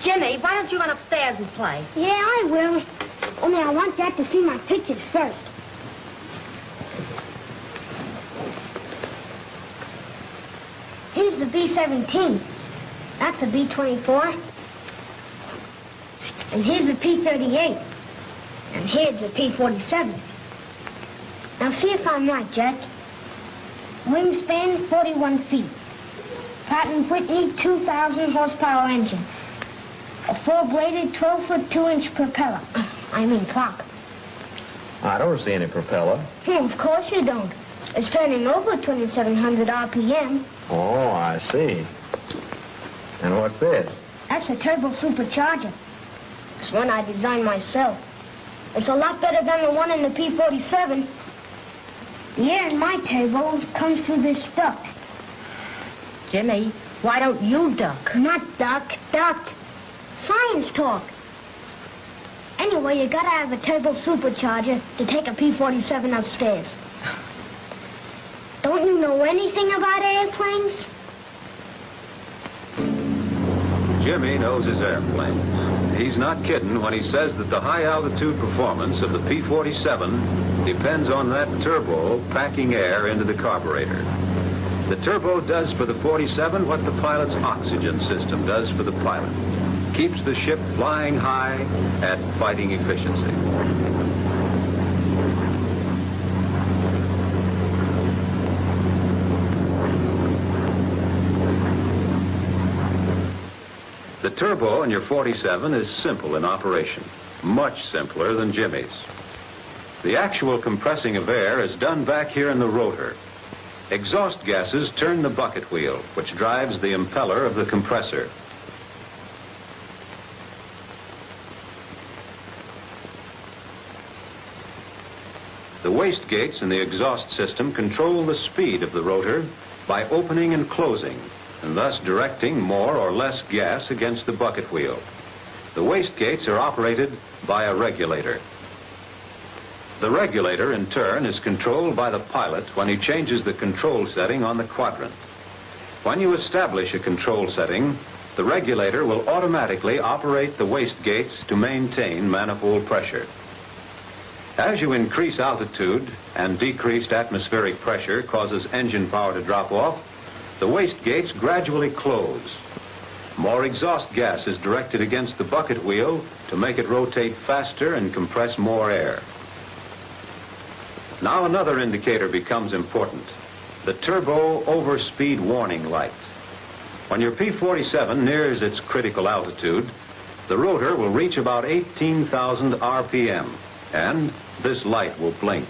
Jimmy, why don't you run upstairs and play? Yeah, I will. Only I want Dad to see my pictures first. Here's the B-17. That's a B-24. And here's the P-38. And here's the P-47. Now see if I'm right, Jack. Wingspan, 41 feet. Pratt & Whitney, 2,000 horsepower engine. A four-bladed, 12-foot, 2-inch propeller. I mean prop. I don't see any propeller. Of course you don't. It's turning over 2,700 RPM. Oh, I see. And what's this? That's a turbo-supercharger. It's one I designed myself. It's a lot better than the one in the P-47. The air in my turbo comes through this duct. Jimmy, why don't you duck? Not duck, duct. Science talk. Anyway, you gotta have a turbo-supercharger to take a P-47 upstairs. Don't you know anything about airplanes? Jimmy knows his airplanes. He's not kidding when he says that the high-altitude performance of the P-47 depends on that turbo packing air into the carburetor. The turbo does for the 47 what the pilot's oxygen system does for the pilot. Keeps the ship flying high at fighting efficiency. The turbo in your 47 is simple in operation, much simpler than Jimmy's. The actual compressing of air is done back here in the rotor. Exhaust gases turn the bucket wheel, which drives the impeller of the compressor. The waste gates in the exhaust system control the speed of the rotor by opening and closing, and thus directing more or less gas against the bucket wheel. The waste gates are operated by a regulator. The regulator, in turn, is controlled by the pilot when he changes the control setting on the quadrant. When you establish a control setting, the regulator will automatically operate the waste gates to maintain manifold pressure. As you increase altitude and decreased atmospheric pressure causes engine power to drop off, the waste gates gradually close. More exhaust gas is directed against the bucket wheel to make it rotate faster and compress more air. Now another indicator becomes important, the turbo overspeed warning light. When your P-47 nears its critical altitude, the rotor will reach about 18,000 RPM, and this light will blink.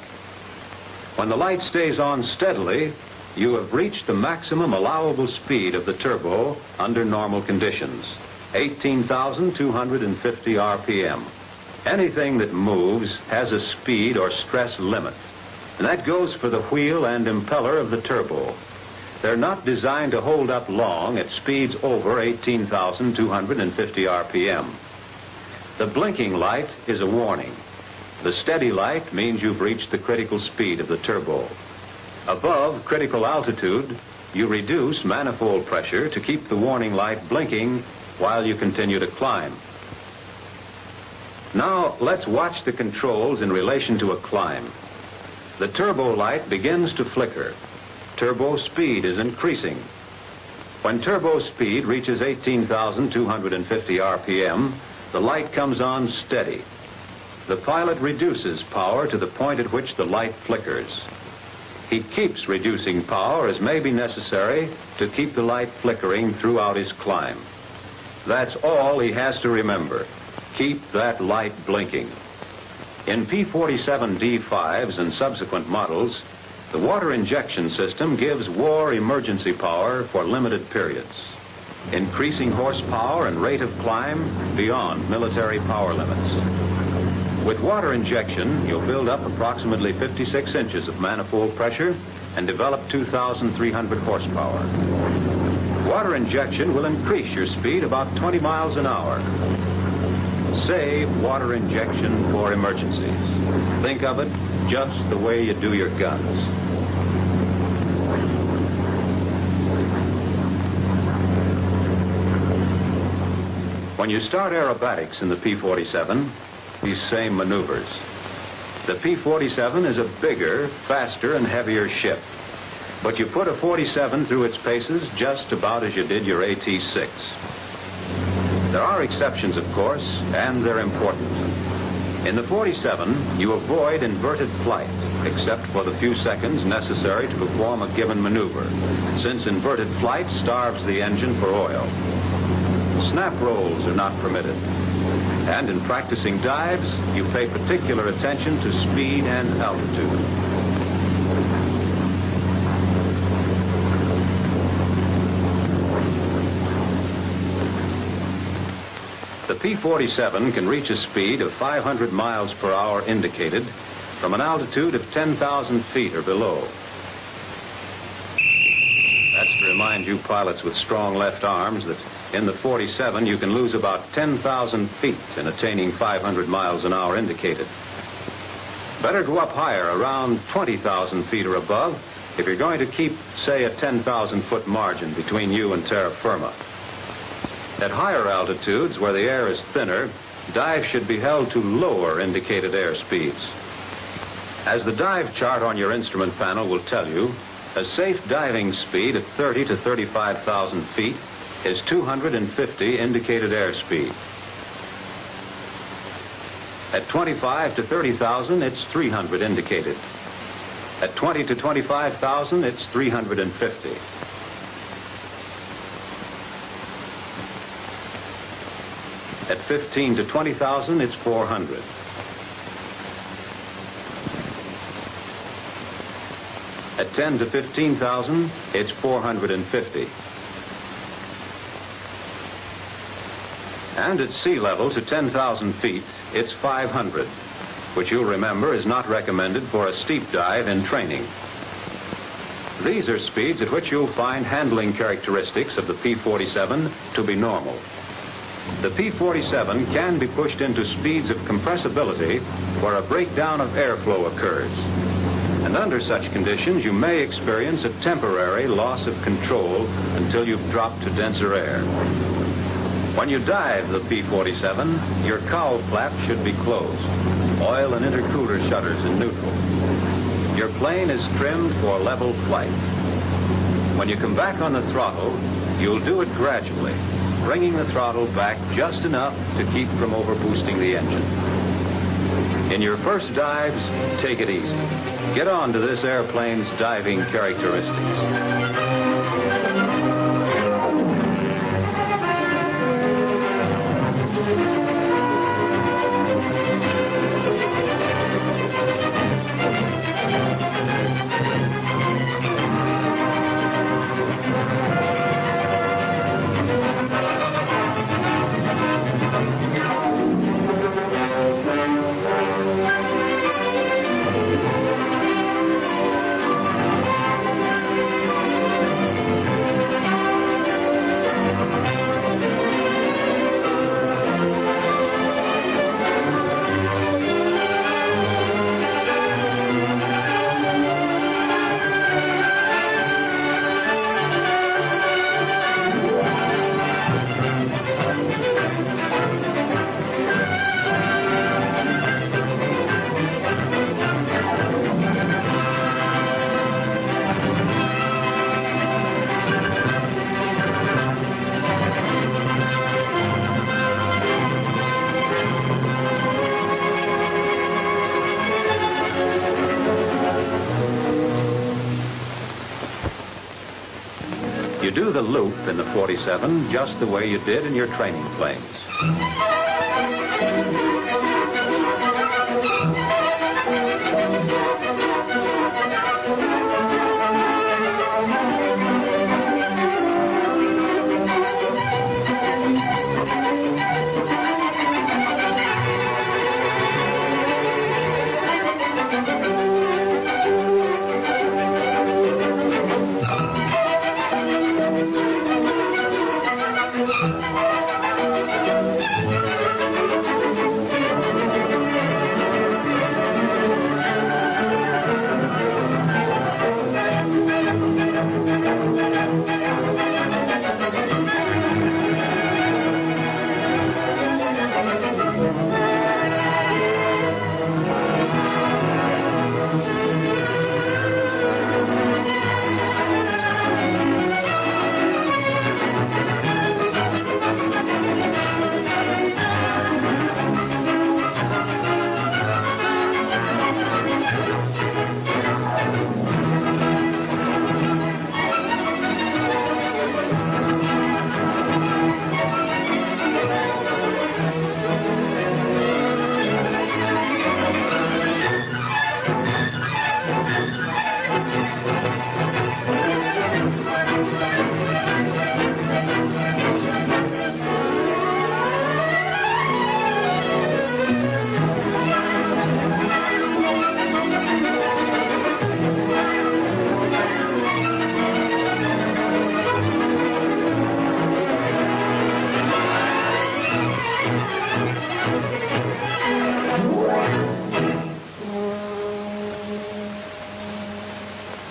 When the light stays on steadily, you have reached the maximum allowable speed of the turbo under normal conditions, 18,250 RPM. Anything that moves has a speed or stress limit, and that goes for the wheel and impeller of the turbo. They're not designed to hold up long at speeds over 18,250 RPM. The blinking light is a warning. The steady light means you've reached the critical speed of the turbo. Above critical altitude, you reduce manifold pressure to keep the warning light blinking while you continue to climb. Now, let's watch the controls in relation to a climb. The turbo light begins to flicker. Turbo speed is increasing. When turbo speed reaches 18,250 RPM, the light comes on steady. The pilot reduces power to the point at which the light flickers. He keeps reducing power as may be necessary to keep the light flickering throughout his climb. That's all he has to remember. Keep that light blinking. In P-47 D5s and subsequent models, the water injection system gives war emergency power for limited periods, increasing horsepower and rate of climb beyond military power limits. With water injection, you'll build up approximately 56 inches of manifold pressure and develop 2,300 horsepower. Water injection will increase your speed about 20 miles an hour. Save water injection for emergencies. Think of it just the way you do your guns. When you start aerobatics in the P-47, these same maneuvers. The P-47 is a bigger, faster, and heavier ship. But you put a 47 through its paces just about as you did your AT-6. There are exceptions, of course, and they're important. In the 47, you avoid inverted flight, except for the few seconds necessary to perform a given maneuver, since inverted flight starves the engine for oil. Snap rolls are not permitted. And in practicing dives, you pay particular attention to speed and altitude. The P-47 can reach a speed of 500 miles per hour indicated from an altitude of 10,000 feet or below. That's to remind you pilots with strong left arms that in the 47 you can lose about 10,000 feet in attaining 500 miles an hour indicated. Better go up higher, around 20,000 feet or above, if you're going to keep, say, a 10,000 foot margin between you and terra firma. At higher altitudes, where the air is thinner, dive should be held to lower indicated air speeds. As the dive chart on your instrument panel will tell you, a safe diving speed at 30 to 35,000 feet is 250 indicated airspeed. At 25 to 30,000, it's 300 indicated. At 20 to 25,000, it's 350. At 15 to 20,000, it's 400. At 10 to 15,000, it's 450. And at sea level to 10,000 feet, it's 500, which you'll remember is not recommended for a steep dive in training. These are speeds at which you'll find handling characteristics of the P-47 to be normal. The P-47 can be pushed into speeds of compressibility where a breakdown of airflow occurs. And under such conditions, you may experience a temporary loss of control until you've dropped to denser air. When you dive the P-47, your cowl flap should be closed, oil and intercooler shutters in neutral. Your plane is trimmed for level flight. When you come back on the throttle, you'll do it gradually, bringing the throttle back just enough to keep from overboosting the engine. In your first dives, take it easy. Get on to this airplane's diving characteristics. You do the loop in the 47 just the way you did in your training planes.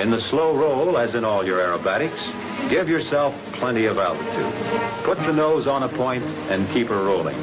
In the slow roll, as in all your aerobatics, give yourself plenty of altitude. Put the nose on a point and keep her rolling.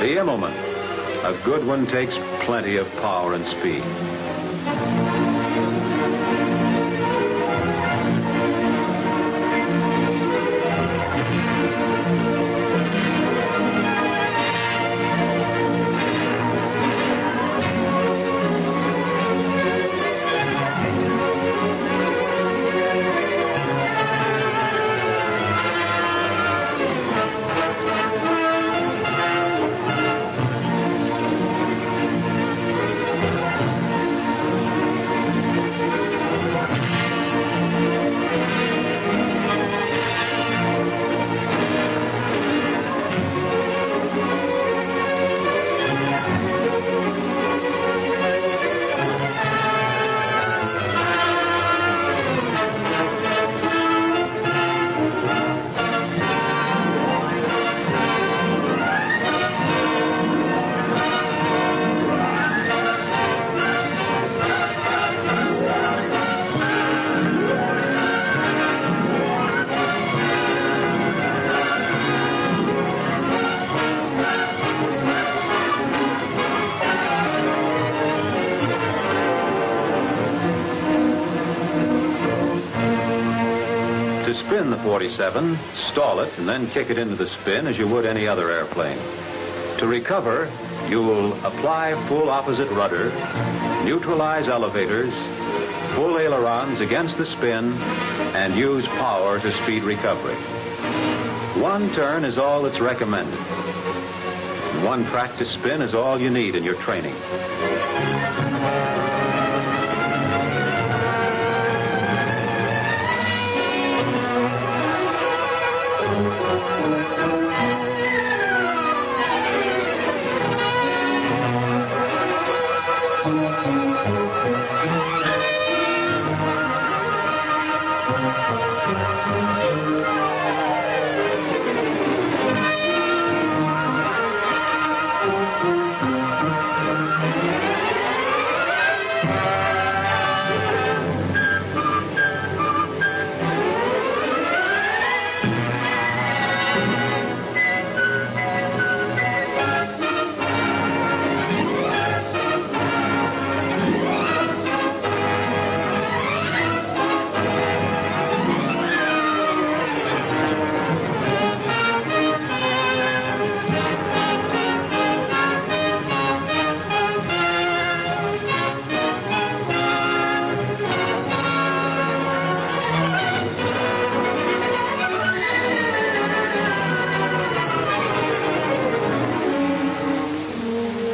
The Immelman. A good one takes plenty of power and speed. To spin the 47, stall it and then kick it into the spin as you would any other airplane. To recover, you'll apply full opposite rudder, neutralize elevators, full ailerons against the spin, and use power to speed recovery. One turn is all that's recommended. And one practice spin is all you need in your training.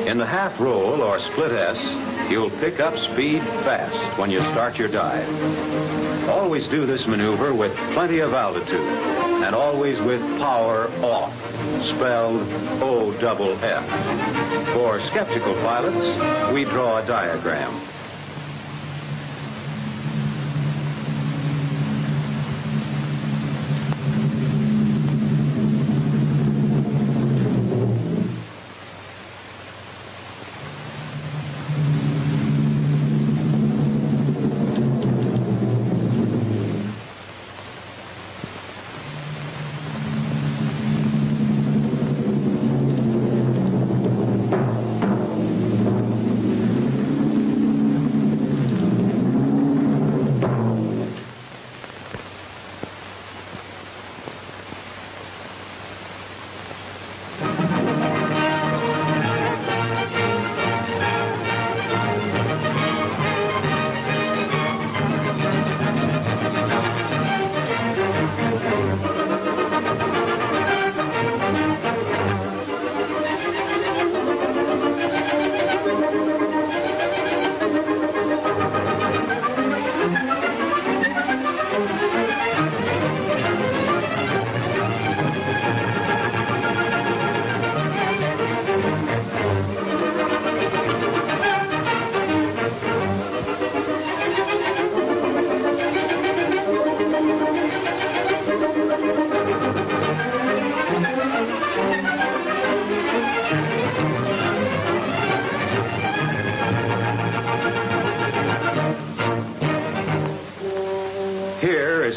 In the half roll or split S, You'll pick up speed fast when you start your dive. Always do this maneuver with plenty of altitude, and always with power off, spelled O-double-F. For skeptical pilots, we draw a diagram.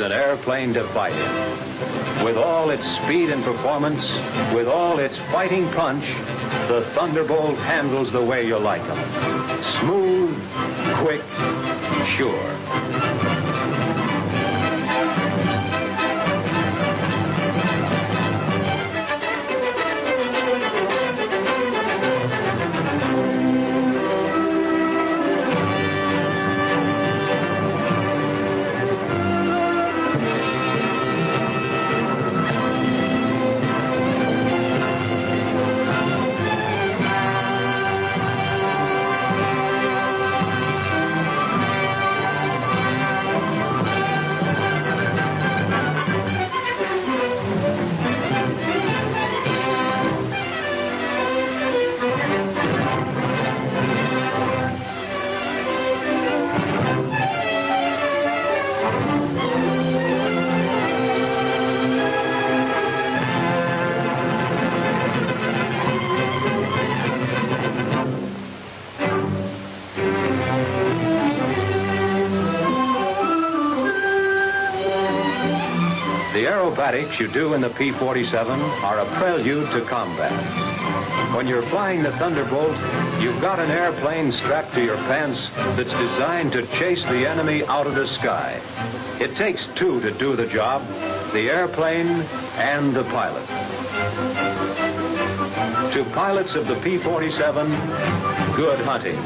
An airplane to fight in. With all its speed and performance, with all its fighting punch, the Thunderbolt handles the way you like them. Smooth, quick, sure. The aerobatics you do in the P-47 are a prelude to combat. When you're flying the Thunderbolt, you've got an airplane strapped to your pants that's designed to chase the enemy out of the sky. It takes two to do the job, the airplane and the pilot. To pilots of the P-47, good hunting.